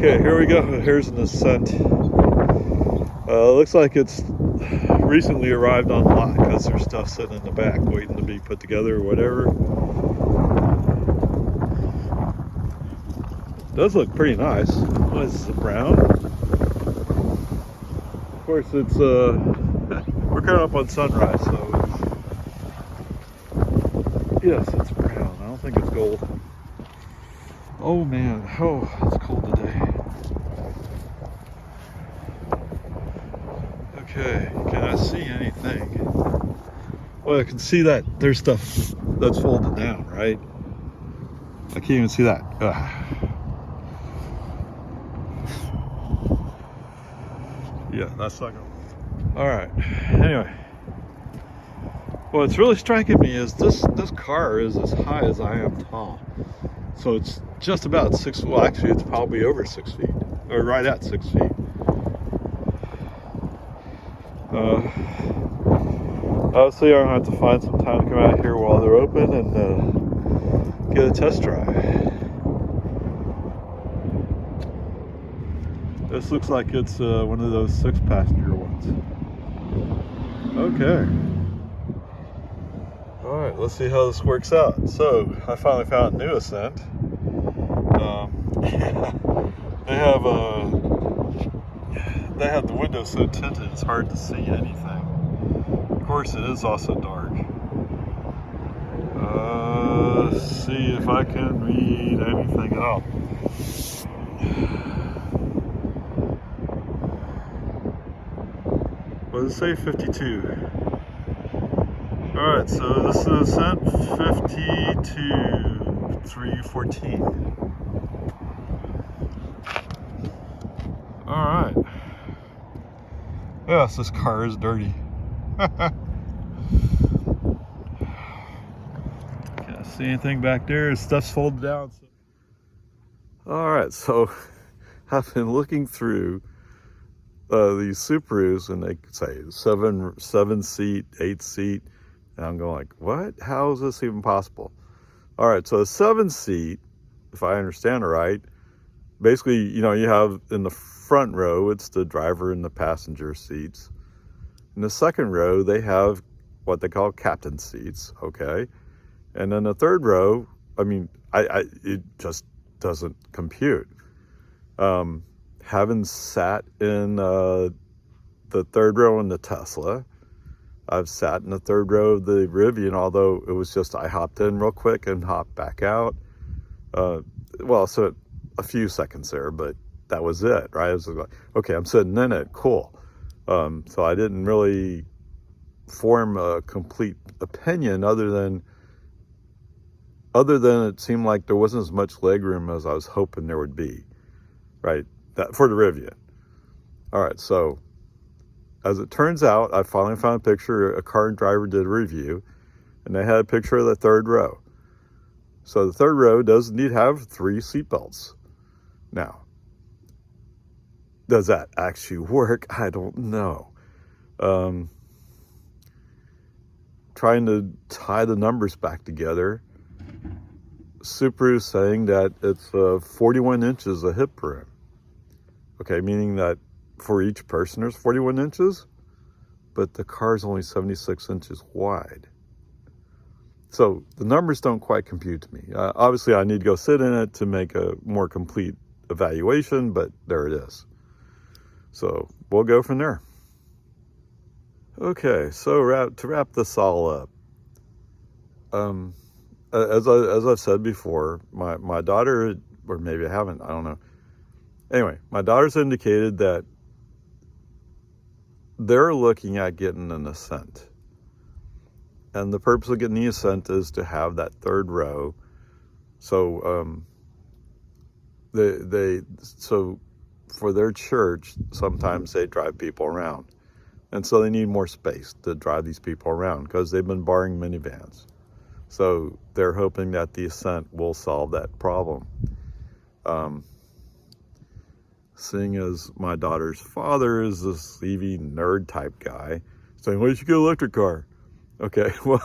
Okay, here we go. Here's an Ascent. Looks like it's recently arrived on the lot because there's stuff sitting in the back waiting to be put together or whatever. Does look pretty nice. What is it, brown? Of course, it's we're coming up on sunrise, so yes, it's brown. I don't think it's gold. Oh man, oh, it's cold today. Okay, can I see anything? Well, I can see that there's stuff that's folded down, right? I can't even see that. Yeah, that's not going. All right. Anyway, what's really striking me is this car is as high as I am tall, so it's just about 6. Well, actually, it's probably over 6 feet, or right at 6 feet. Obviously, I'm gonna have to find some time to come out here while they're open and get a test drive. This looks like it's one of those 6-passenger ones. Okay. All right, let's see how this works out. So I finally found a new Ascent. They have the windows so tinted it's hard to see anything. Of course, it is also dark. Let's see if I can read anything at all. What does it say? 52. Alright, so this is Ascent 52-314. Alright. Yes, this car is dirty. Can't see anything back there. Stuff's folded down. Alright, so I've been looking through these Subarus, and they say 7-seat, 8-seat, and I'm going like, what? How is this even possible? All right, so a 7-seat, if I understand it right, basically, you know, you have in the front row, it's the driver and the passenger seats. In the second row, they have what they call captain seats, okay? And then the third row, I mean, it just doesn't compute. Having sat in the third row in the Tesla, I've sat in the third row of the Rivian, although it was just I hopped in real quick and hopped back out. Well, so a few seconds there, but that was it, right? I was like, okay, I'm sitting in it, cool. So I didn't really form a complete opinion other than it seemed like there wasn't as much legroom as I was hoping there would be, right? That for the Rivian. All right, so as it turns out, I finally found a picture. A car and driver did a review, and they had a picture of the third row. So the third row does indeed have 3 seatbelts. Now, does that actually work? I don't know. Trying to tie the numbers back together, Subaru saying that it's 41 inches of hip room. Okay, meaning that for each person there's 41 inches, but the car's only 76 inches wide. So the numbers don't quite compute to me. Obviously, I need to go sit in it to make a more complete evaluation, but there it is. So we'll go from there. Okay, so to wrap this all up, as I've said before, my daughter, or maybe I haven't, I don't know. Anyway, my daughter's indicated that they're looking at getting an Ascent. And the purpose of getting the Ascent is to have that third row. So so for their church, sometimes they drive people around. And so they need more space to drive these people around because they've been borrowing minivans. So they're hoping that the Ascent will solve that problem. Seeing as my daughter's father is this EV nerd type guy, saying, well, you should get an electric car. Okay, well,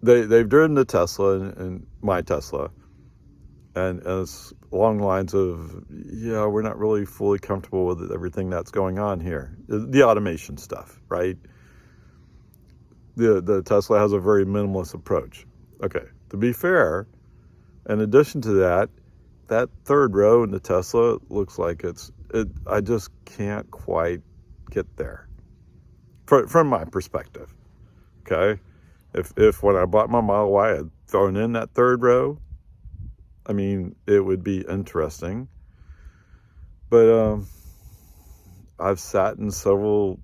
they've driven the Tesla and my Tesla, and it's along the lines of, yeah, we're not really fully comfortable with everything that's going on here. The automation stuff, right? The Tesla has a very minimalist approach. Okay, to be fair, in addition to that, that third row in the Tesla looks like I just can't quite get there from my perspective. Okay, if when I bought my Model Y, I had thrown in that third row, I mean, it would be interesting. But I've sat in several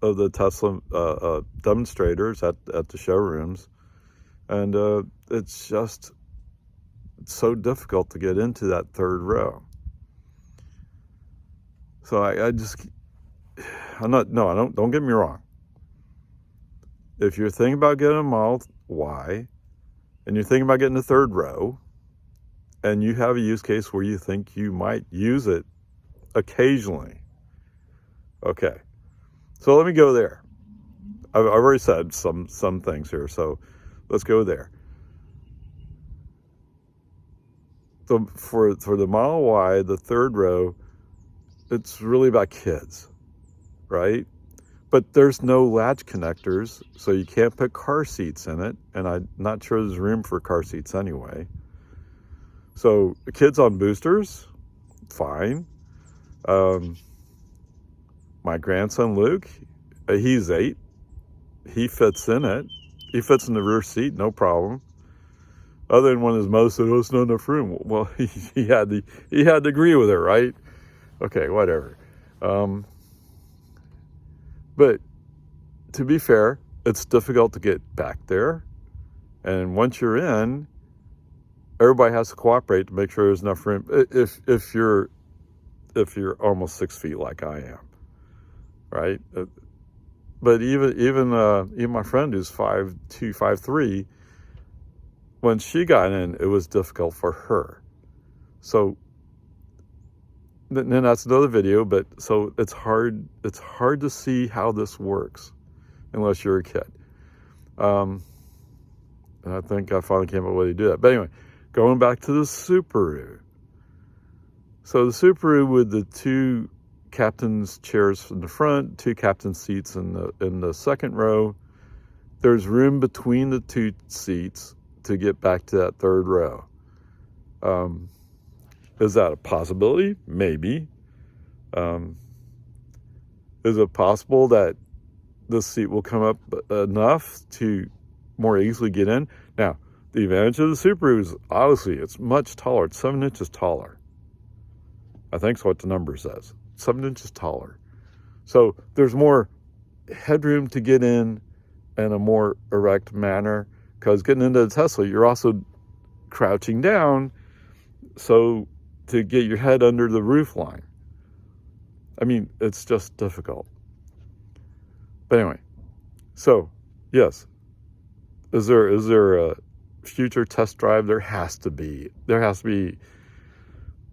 of the Tesla demonstrators at the showrooms, and it's just so difficult to get into that third row. So don't get me wrong. If you're thinking about getting a Model Y and you're thinking about getting the third row and you have a use case where you think you might use it occasionally, okay, so let me go there. I've already said some things here, so let's go there. So for the Model Y, the third row, it's really about kids, right? But there's no latch connectors, so you can't put car seats in it, and I'm not sure there's room for car seats anyway. So the kids on boosters, fine. My grandson Luke, he's 8. He fits in it. He fits in the rear seat, no problem. Other than when his mother said, "Oh, it's not enough room." Well, he had to agree with her, right? Okay, whatever. But to be fair, it's difficult to get back there. And once you're in, everybody has to cooperate to make sure there's enough room. If you're almost 6 feet like I am, right? But even my friend who's 5'2", 5'3", when she got in, it was difficult for her. So then that's another video, but so it's hard to see how this works unless you're a kid. And I think I finally came up with a way to do that. But anyway, going back to the Subaru. So the Subaru with the 2 captain's chairs in the front, 2 captain's seats in the second row, there's room between the 2 seats to get back to that third row. Is that a possibility? Maybe. Is it possible that this seat will come up enough to more easily get in? Now, the advantage of the Subaru is obviously it's much taller. It's 7 inches taller. I think that's what the number says. 7 inches taller. So there's more headroom to get in a more erect manner, because getting into the Tesla, you're also crouching down so to get your head under the roof line. I mean, it's just difficult. But anyway, so yes, is there a future test drive? There has to be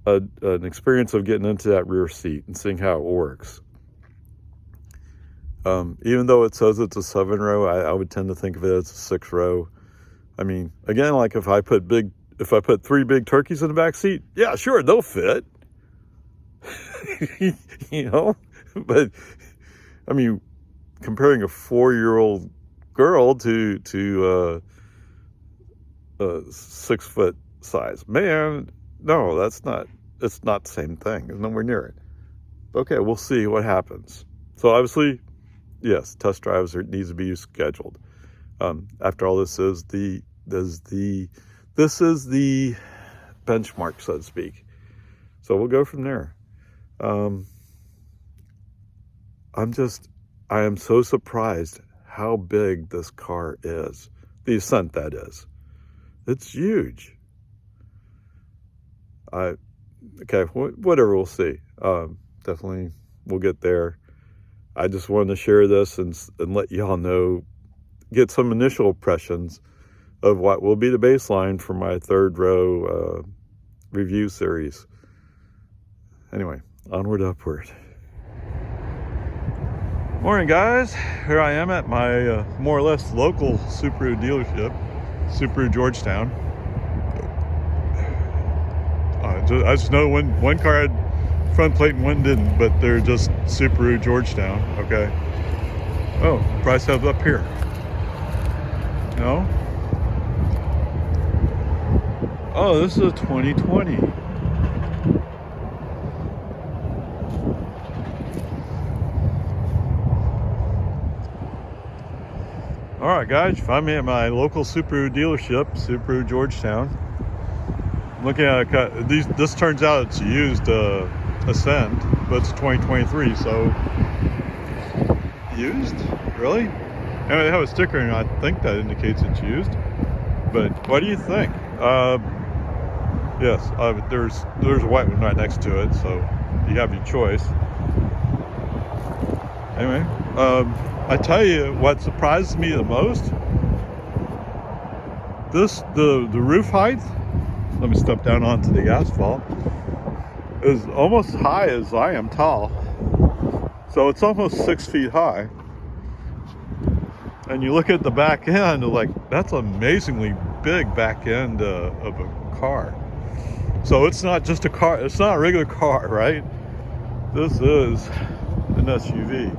an experience of getting into that rear seat and seeing how it works. Even though it says it's a 7 row, I would tend to think of it as a 6 row. I mean, again, like if I put 3 big turkeys in the back seat, yeah, sure, they'll fit. You know, but I mean, comparing a 4-year-old girl to a 6 foot size man, no, it's not the same thing. It's nowhere near it. Okay, we'll see what happens. So obviously, yes, test drives needs to be scheduled. After all, this is the benchmark, so to speak. So we'll go from there. I am so surprised how big this car is. The Ascent, that is. It's huge. Okay, whatever, we'll see. Definitely we'll get there. I just wanted to share this and let y'all know, get some initial impressions of what will be the baseline for my third row review series. Anyway, onward, upward. Morning, guys. Here I am at my more or less local Subaru dealership, Subaru Georgetown. I just know one car had front plate and one didn't, but they're just Subaru Georgetown. Okay. Oh, price hub's up here. No? Oh, this is a 2020. All right, guys, find me at my local Subaru dealership, Subaru Georgetown. I'm looking at this turns out it's used Ascent, but it's 2023, so used? Really? Anyway, they have a sticker, and I think that indicates it's used. But what do you think? Yes, there's a white one right next to it, so you have your choice. Anyway, I tell you what surprises me the most. The roof height. Let me step down onto the asphalt. Is almost as high as I am tall. So it's almost 6 feet high. And you look at the back end, like, that's amazingly big back end of a car. So it's not just a car, it's not a regular car, right? This is an SUV.